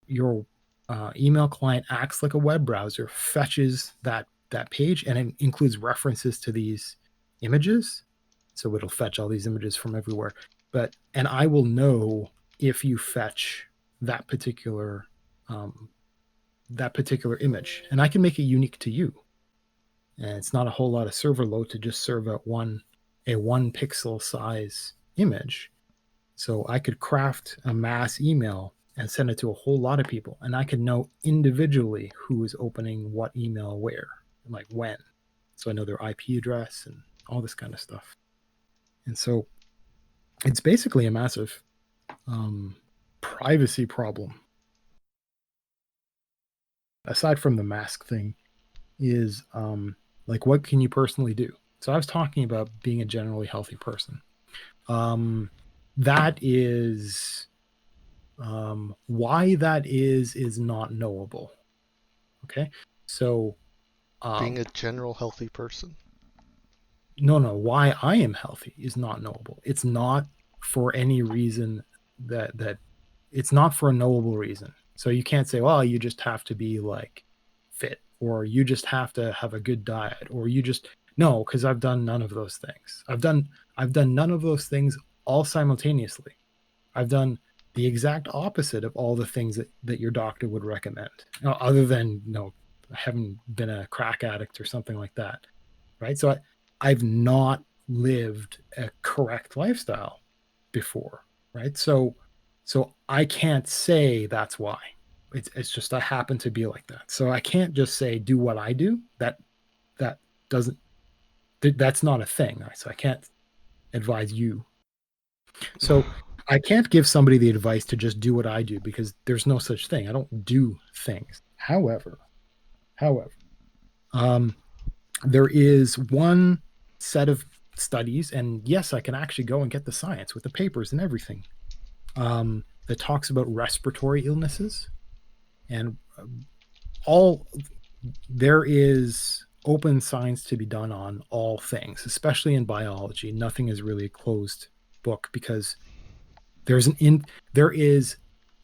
your email client acts like a web browser, fetches that page, and it includes references to these images. So it'll fetch all these images from everywhere. And I will know if you fetch that particular um, image, and I can make it unique to you. And it's not a whole lot of server load to just serve a one pixel size image. So I could craft a mass email and send it to a whole lot of people, and I could know individually who is opening what email where, and like when. So I know their IP address and all this kind of stuff. And so it's basically a massive privacy problem. Aside from the mask thing, is like, what can you personally do? So I was talking about being a generally healthy person. That is why that is not knowable. Okay, so Being a general healthy person. no, why I am healthy is not knowable. It's not for any reason that it's not for a knowable reason. So you can't say, well, you just have to be like fit, or you just have to have a good diet, or you just no, because I've done none of those things. I've done none of those things all simultaneously. I've done the exact opposite of all the things that your doctor would recommend. Other than, I haven't been a crack addict or something like that. Right. So I've not lived a correct lifestyle before. Right. So I can't say that's why. It's just I happen to be like that. So I can't just say do what I do. That doesn't that's not a thing. Right? So I can't advise you. So I can't give somebody the advice to just do what I do, because there's no such thing. I don't do things. However, um, there is one set of studies, and yes, I can actually go and get the science with the papers and everything, that talks about respiratory illnesses, and all there is open science to be done on all things, especially in biology. Nothing is really a closed book, because there's an in there is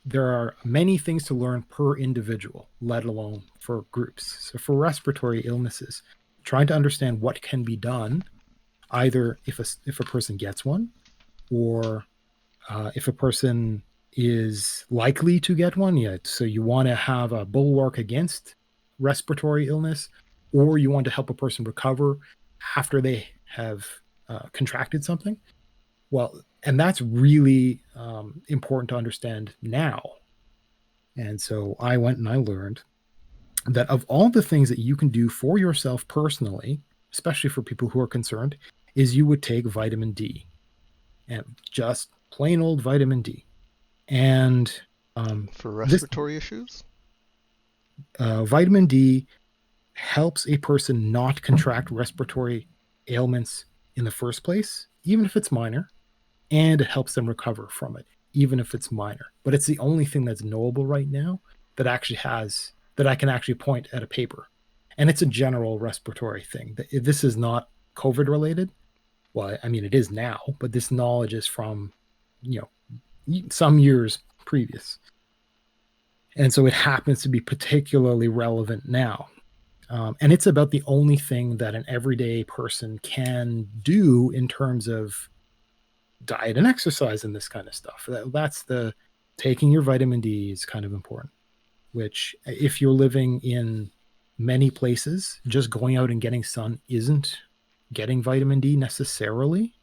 there are many things to learn per individual, let alone for groups. So for respiratory illnesses, trying to understand what can be done, either if a person gets one, or if a person is likely to get one. Yeah, so you want to have a bulwark against respiratory illness, or you want to help a person recover after they have contracted something. Well, and that's really important to understand now. And so I went and I learned that of all the things that you can do for yourself personally, especially for people who are concerned, is you would take vitamin D, and just plain old vitamin D. And For this respiratory issues? vitamin D helps a person not contract respiratory ailments in the first place, even if it's minor, and it helps them recover from it, even if it's minor. But it's the only thing that's knowable right now that I can actually point at a paper. And it's a general respiratory thing. This is not COVID related. Well, I mean, it is now, but this knowledge is from, you some years previous. And so it happens to be particularly relevant now. And it's about the only thing that an everyday person can do in terms of diet and exercise and this kind of stuff. That's the taking your vitamin D is kind of important, which if you're living in many places, just going out and getting sun isn't getting vitamin D necessarily.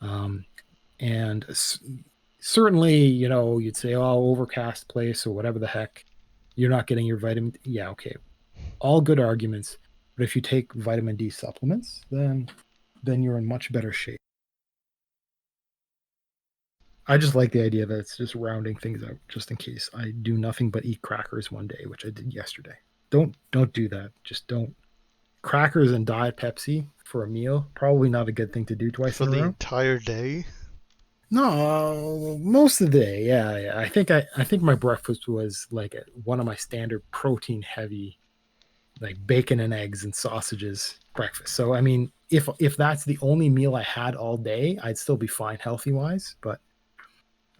And certainly, you'd say, oh, overcast place or whatever the heck, you're not getting your vitamin D. Yeah, okay. All good arguments. But if you take vitamin D supplements, then you're in much better shape. I just like the idea that it's just rounding things out, just in case I do nothing but eat crackers one day, which I did yesterday. Don't do that. Just don't. Crackers and Diet Pepsi for a meal, probably not a good thing to do twice For in a the row. entire day? No, most of the day, yeah. I think my breakfast was like one of my standard protein heavy, like bacon and eggs and sausages breakfast. So I mean, if that's the only meal I had all day, I'd still be fine healthy wise. But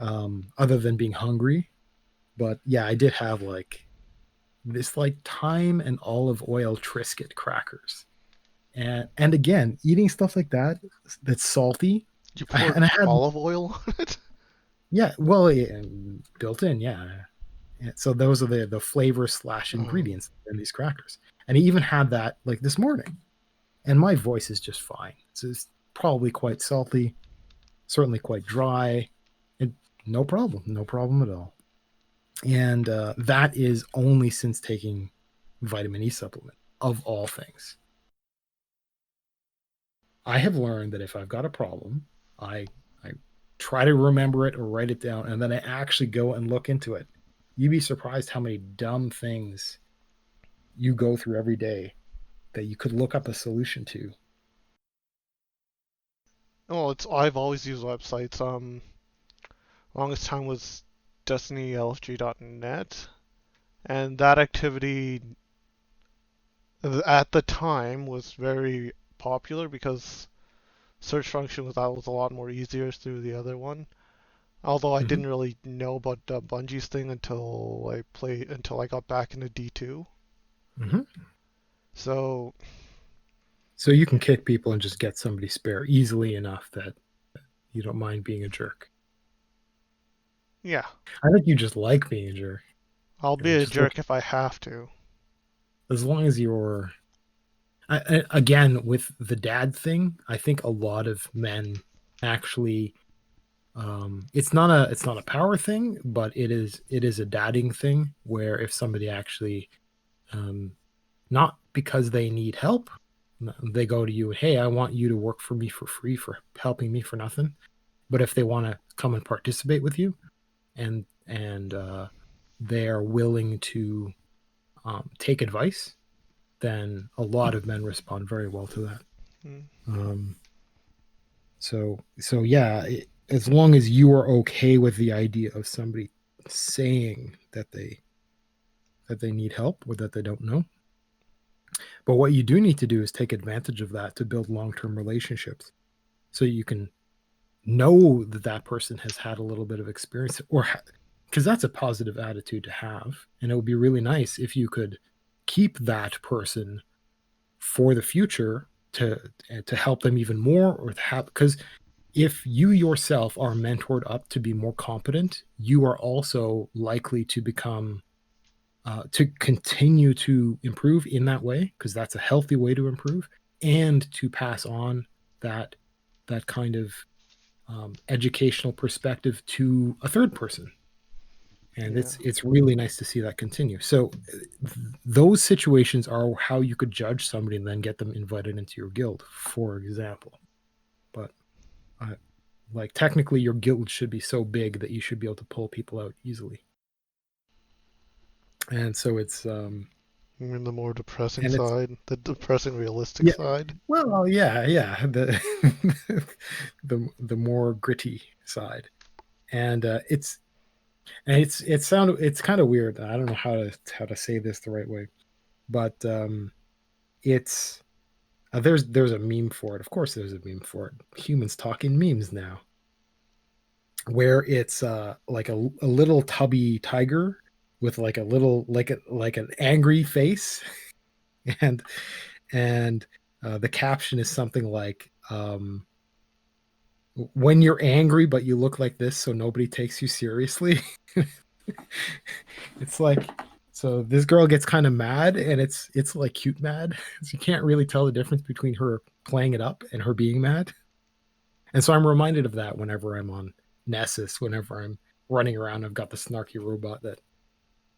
other than being hungry, But yeah, I did have like this like thyme and olive oil Triscuit crackers. And again, eating stuff like that that's salty. You poured And I had olive oil on it? yeah, well, yeah, built in, yeah. So those are the flavor slash Oh, ingredients in these crackers. And he even had that like this morning. And my voice is just fine. It's probably quite salty, certainly quite dry. It, no problem, no problem at all. And that is only since taking vitamin E supplement of all things. I have learned that if I've got a problem, I try to remember it or write it down, and then I actually go and look into it. You'd be surprised how many dumb things you go through every day that you could look up a solution to. well, it's I've always used websites. Longest time was DestinyLFG.net, and that activity at the time was very popular because search function was a lot more easier through the other one. Although I Mhm. didn't really know about Bungie's thing until I got back into D2. Mhm. So So you can kick people and just get somebody spare easily enough that you don't mind being a jerk. yeah, I think you just like being a jerk. I'll be a Just look, jerk if I have to. as long as you're again with the dad thing, I think a lot of men actually it's not a power thing, but it is a dadding thing where if somebody actually um not because they need help, they go to you, hey, I want you to work for me for free for helping me for nothing. But if they want to come and participate with you and they are willing to take advice, then a lot of men respond very well to that. Mm, Um, so yeah, as long as you are okay with the idea of somebody saying that they need help or that they don't know, but what you do need to do is take advantage of that to build long-term relationships, so you can know that that person has had a little bit of experience, or because that's a positive attitude to have, and it would be really nice if you could keep that person for the future to help them even more, or to have, because if you yourself are mentored up to be more competent, you are also likely to become to continue to improve in that way, because that's a healthy way to improve, and to pass on that kind of educational perspective to a third person. And yeah. it's really nice to see that continue. So those situations are how you could judge somebody and then get them invited into your guild, for example. But uh, like technically your guild should be so big that you should be able to pull people out easily. And so You mean the more depressing it's side, the depressing realistic yeah, side? well, yeah, the more gritty side. And it's kind of weird. I don't know how to say this the right way, but it's there's a meme for it. Of course, there's a meme for it. Humans talking memes now, where it's like a little tubby tiger with like a little like an angry face, and and the caption is something like when you're angry but you look like this so nobody takes you seriously. It's like, so this girl gets kind of mad, and it's like cute mad. So you can't really tell the difference between her playing it up and her being mad. And so I'm reminded of that whenever I'm on Nessus, whenever I'm running around. I've got the snarky robot that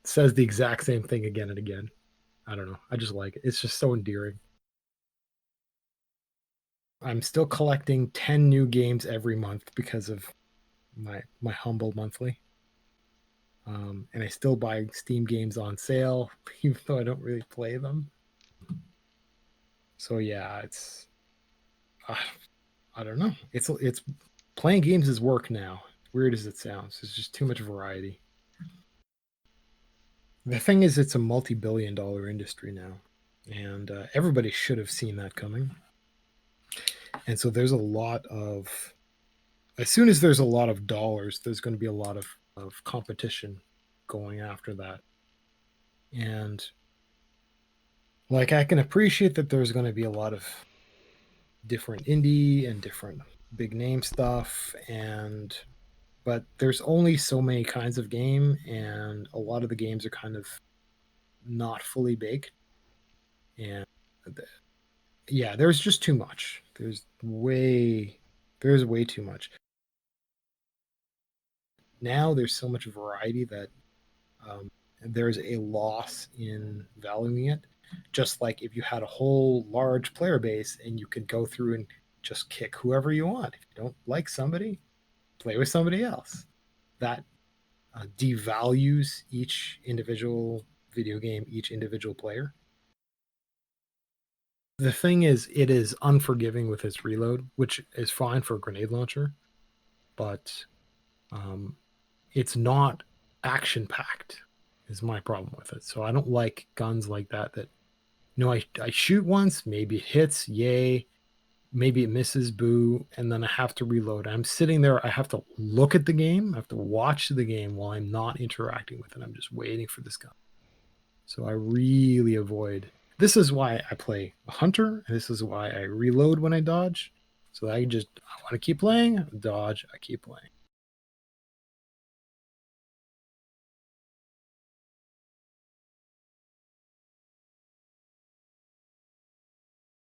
says the exact same thing again and again. I don't know. I just like it. It's just so endearing. I'm still collecting 10 new games every month because of my humble monthly. And I still buy Steam games on sale, even though I don't really play them. So yeah, uh, I don't know. It's playing games is work now. Weird as it sounds, it's just too much variety. The thing is, it's a multi-billion-dollar industry now, and everybody should have seen that coming. And so there's a lot as soon as there's a lot of dollars, there's going to be a lot of competition going after that. And like I can appreciate that there's going to be a lot of different indie and different big name stuff, and but there's only so many kinds of game, and a lot of the games are kind of not fully baked. And yeah, there's just too much. There's way too much. Now there's so much variety that there's a loss in valuing it. Just like if you had a whole large player base and you could go through and just kick whoever you want. If you don't like somebody, play with somebody else. That devalues each individual video game, each individual player. The thing is, it is unforgiving with its reload, which is fine for a grenade launcher, but it's not action packed. Is my problem with it. So I don't like guns like that. That I shoot once, maybe it hits, yay, maybe it misses, boo, and then I have to reload. I'm sitting there, I have to look at the game, I have to watch the game while I'm not interacting with it. I'm just waiting for this gun. So I really avoid. This is why I play a hunter. And this is why I reload when I dodge. So I want to keep playing, dodge, I keep playing.